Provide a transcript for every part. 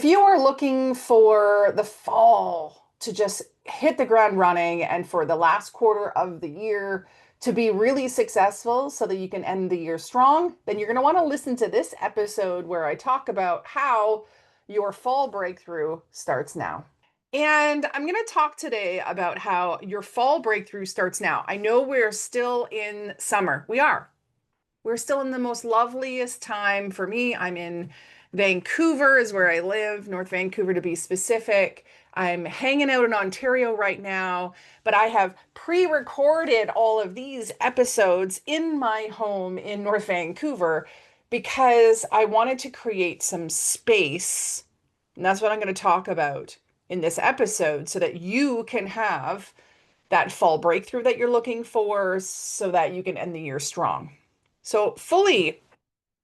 If you are looking for the fall to just hit the ground running and for the last quarter of the year to be really successful so that you can end the year strong, then you're going to want to listen to this episode where I talk about how your fall breakthrough starts now. And I'm going to talk today about how your fall breakthrough starts now. I know we're still in summer. We are. We're still in the most loveliest time for me. I'm in Vancouver is where I live, North Vancouver to be specific. I'm hanging out in Ontario right now, but I have pre-recorded all of these episodes in my home in North Vancouver because I wanted to create some space. And that's what I'm going to talk about in this episode so that you can have that fall breakthrough that you're looking for so that you can end the year strong. So I'm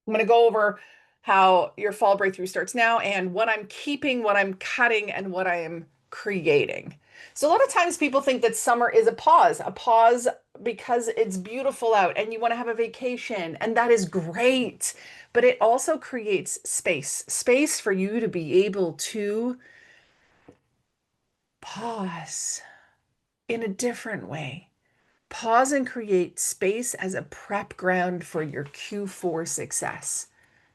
going to go over how your fall breakthrough starts now and what I'm keeping, what I'm cutting, and what I am creating. So a lot of times people think that summer is a pause because it's beautiful out and you want to have a vacation, and that is great. But it also creates space for you to be able to pause in a different way. Pause and create space as a prep ground for your Q4 success,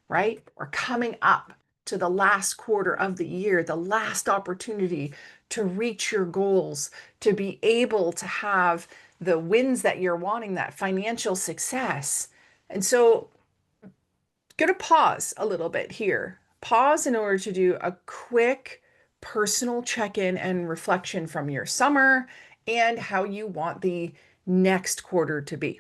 right? We're coming up to the last quarter of the year, the last opportunity to reach your goals, to be able to have the wins that you're wanting, that financial success. And so, going to pause a little bit here. Pause in order to do a quick personal check-in and reflection from your summer and how you want the next quarter to be.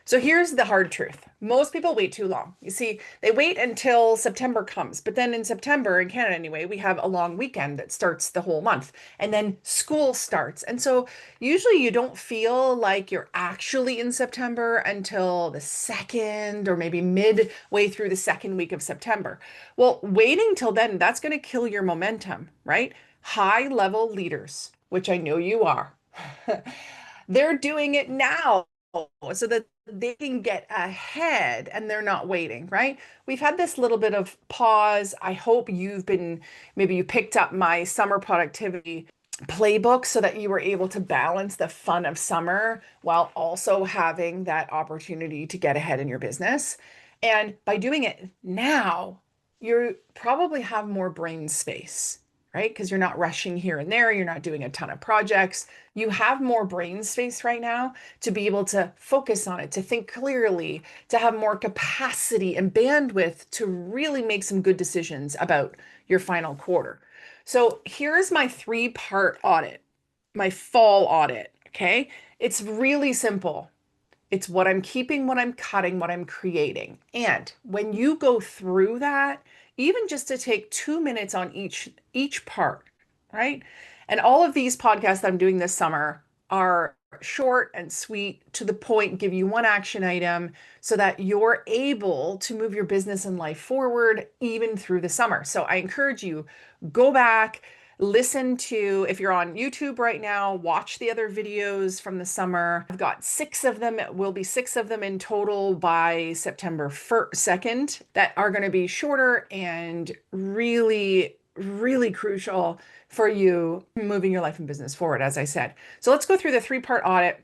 So here's the hard truth. Most people wait too long. You see, they wait until September comes, but then in September, in Canada anyway, we have a long weekend that starts the whole month, and then school starts. And so usually you don't feel like you're actually in September until the second or maybe midway through the second week of September. Well, waiting till then, that's going to kill your momentum, right? High level leaders, which I know you are. They're doing it now so that they can get ahead and they're not waiting, right? We've had this little bit of pause. I hope maybe you picked up my summer productivity playbook so that you were able to balance the fun of summer while also having that opportunity to get ahead in your business. And by doing it now, you probably have more brain space, right? Because you're not rushing here and there, you're not doing a ton of projects. You have more brain space right now to be able to focus on it, to think clearly, to have more capacity and bandwidth to really make some good decisions about your final quarter. So here's my three-part audit, my fall audit, okay? It's really simple. It's what I'm keeping, what I'm cutting, what I'm creating. And when you go through that, even just to take 2 minutes on each part, right? And all of these podcasts that I'm doing this summer are short and sweet, to the point, give you one action item so that you're able to move your business and life forward even through the summer. So I encourage you, go back, listen to, if you're on YouTube right now, watch the other videos from the summer. I've got 6 of them. It will be 6 of them in total by September 2nd that are going to be shorter and really, really crucial for you moving your life and business forward, as I said. So let's go through the 3-part audit.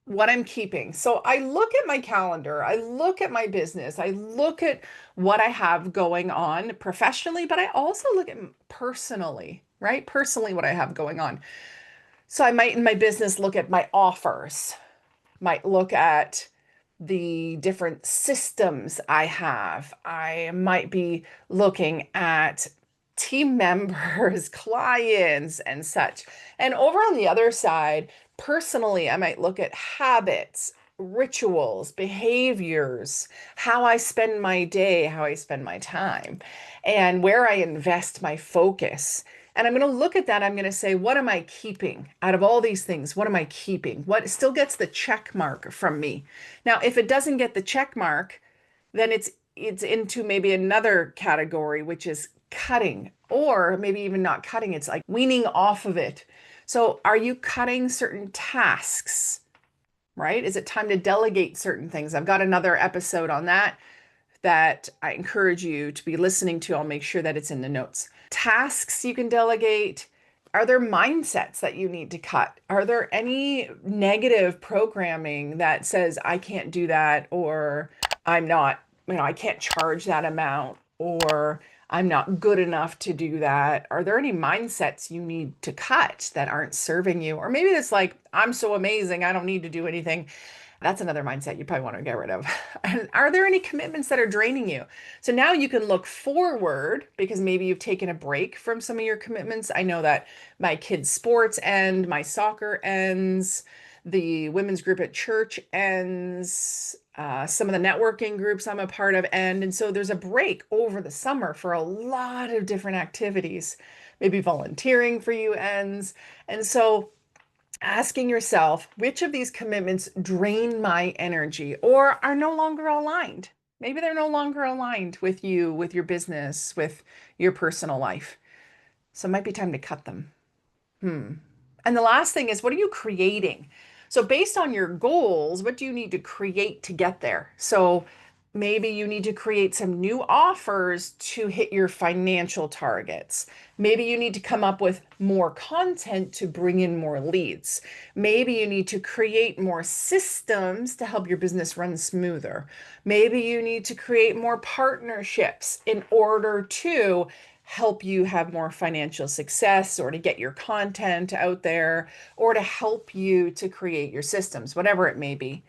What I'm keeping. So I look at my calendar, I look at my business, I look at what I have going on professionally, but I also look at personally, right? Personally, what I have going on. So I might in my business look at my offers, might look at the different systems I have. I might be looking at team members, clients, and such. And over on the other side, personally, I might look at habits, rituals, behaviors, how I spend my day, how I spend my time, and where I invest my focus. And I'm going to look at that. I'm going to say, what am I keeping out of all these things? What am I keeping? What still gets the check mark from me? Now, if it doesn't get the check mark, then it's into maybe another category, which is cutting, or maybe even not cutting. It's like weaning off of it. So are you cutting certain tasks, right? Is it time to delegate certain things? I've got another episode on that that I encourage you to be listening to. I'll make sure that it's in the notes. Tasks you can delegate. Are there mindsets that you need to cut? Are there any negative programming that says, I can't do that, or I'm not, I can't charge that amount, or I'm not good enough to do that? Are there any mindsets you need to cut that aren't serving you? Or maybe it's like, I'm so amazing, I don't need to do anything. That's another mindset you probably want to get rid of. And are there any commitments that are draining you? So now you can look forward because maybe you've taken a break from some of your commitments. I know that my kids' sports end, my soccer ends, the women's group at church ends, some of the networking groups I'm a part of end. And so there's a break over the summer for a lot of different activities. Maybe volunteering for you ends. And so asking yourself, which of these commitments drain my energy or are no longer aligned? Maybe they're no longer aligned with you, with your business, with your personal life. So it might be time to cut them. And the last thing is, what are you creating? So, based on your goals, what do you need to create to get there? So, maybe you need to create some new offers to hit your financial targets. Maybe you need to come up with more content to bring in more leads. Maybe you need to create more systems to help your business run smoother. Maybe you need to create more partnerships in order to help you have more financial success or to get your content out there or to help you to create your systems, whatever it may be.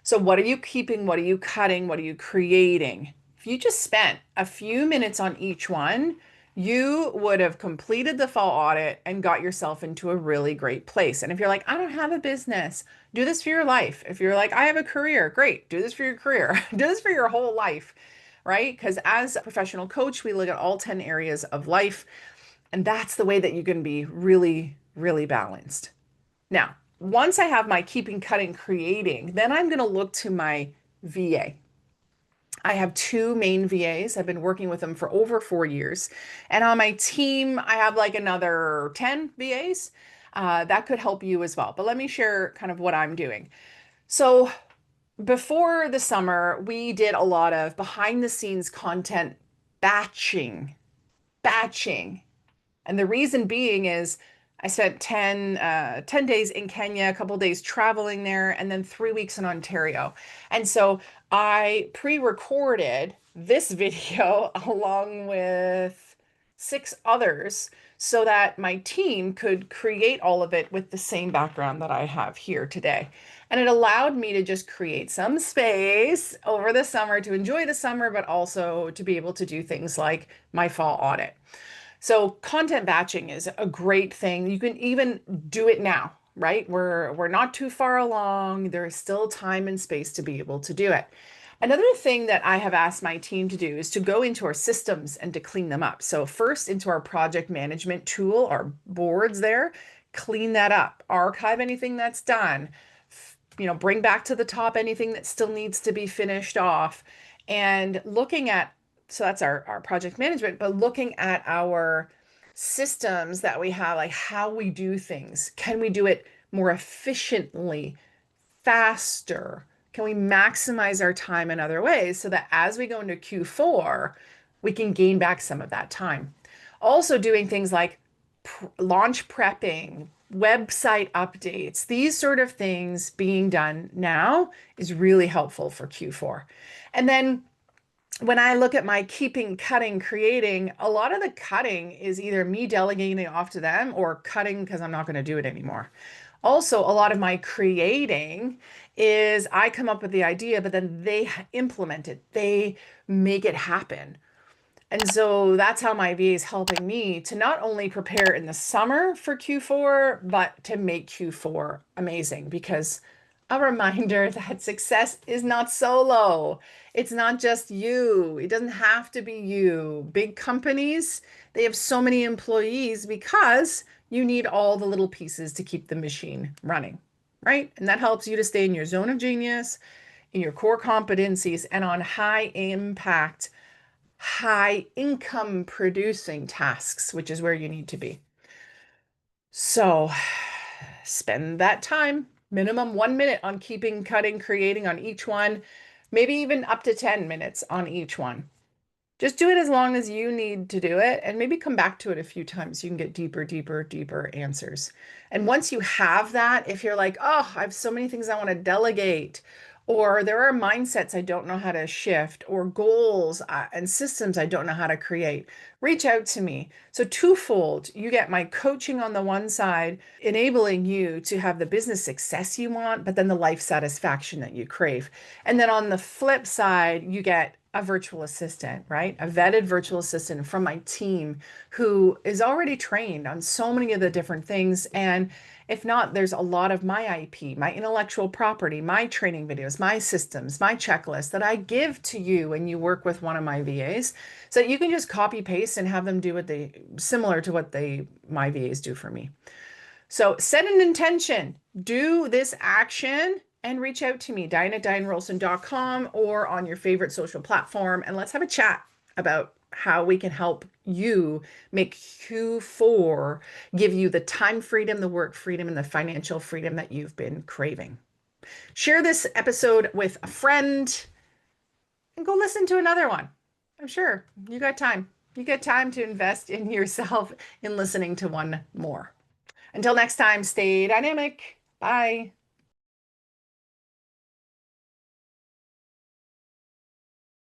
So, what are you keeping? What are you cutting? What are you creating? If you just spent a few minutes on each one, you would have completed the fall audit and got yourself into a really great place. And if you're like, I don't have a business, do this for your life. If you're like, I have a career, great, do this for your career, do this for your whole life, right? Because as a professional coach, we look at all 10 areas of life, and that's the way that you can be really, really balanced. Now, once I have my keeping, cutting, creating, then I'm going to look to my VA. I have two main VAs. I've been working with them for over 4 years. And on my team, I have like another 10 VAs. That could help you as well. But let me share kind of what I'm doing. So, before the summer, we did a lot of behind the scenes content batching, batching. And the reason being is I spent 10 days in Kenya, a couple days traveling there, and then 3 weeks in Ontario. And so I pre-recorded this video along with 6 others so that my team could create all of it with the same background that I have here today. And it allowed me to just create some space over the summer to enjoy the summer, but also to be able to do things like my fall audit. So content batching is a great thing. You can even do it now, right? We're not too far along. There's still time and space to be able to do it. Another thing that I have asked my team to do is to go into our systems and to clean them up. So first into our project management tool, our boards there, clean that up, archive anything that's done, bring back to the top anything that still needs to be finished off. And looking at, so that's our project management, but looking at our systems that we have, like how we do things. Can we do it more efficiently, faster? Can we maximize our time in other ways so that as we go into Q4, we can gain back some of that time? Also, doing things like launch prepping, website updates, these sort of things being done now is really helpful for Q4. And then when I look at my keeping, cutting, creating, a lot of the cutting is either me delegating it off to them or cutting because I'm not going to do it anymore. Also, a lot of my creating is I come up with the idea, but then they implement it, they make it happen. And so that's how my VA is helping me to not only prepare in the summer for Q4, but to make Q4 amazing. Because a reminder that success is not solo. It's not just you. It doesn't have to be you. Big companies, they have so many employees because you need all the little pieces to keep the machine running, right? And that helps you to stay in your zone of genius, in your core competencies, and on high impact, high income producing tasks, which is where you need to be. So spend that time, minimum 1 minute on keeping, cutting, creating on each one. maybe even up to 10 minutes on each one. Just do it as long as you need to do it and maybe come back to it a few times. You can get deeper, deeper, deeper answers. And once you have that, if you're like, oh, I have so many things I want to delegate, or there are mindsets I don't know how to shift, or goals and systems I don't know how to create, reach out to me. So, twofold, you get my coaching on the one side, enabling you to have the business success you want, but then the life satisfaction that you crave. And then on the flip side, you get a virtual assistant, right? A vetted virtual assistant from my team who is already trained on so many of the different things. And if not, there's a lot of my IP, my intellectual property, my training videos, my systems, my checklist that I give to you when you work with one of my VAs. So you can just copy paste and have them do what they similar to what my VAs do for me. So set an intention, do this action, and reach out to me, Diane at DianeRolston.com or on your favorite social platform, and let's have a chat about how we can help you make Q4 give you the time freedom, the work freedom, and the financial freedom that you've been craving. Share this episode with a friend and go listen to another one. I'm sure you got time. You got time to invest in yourself in listening to one more. Until next time, stay dynamic. Bye.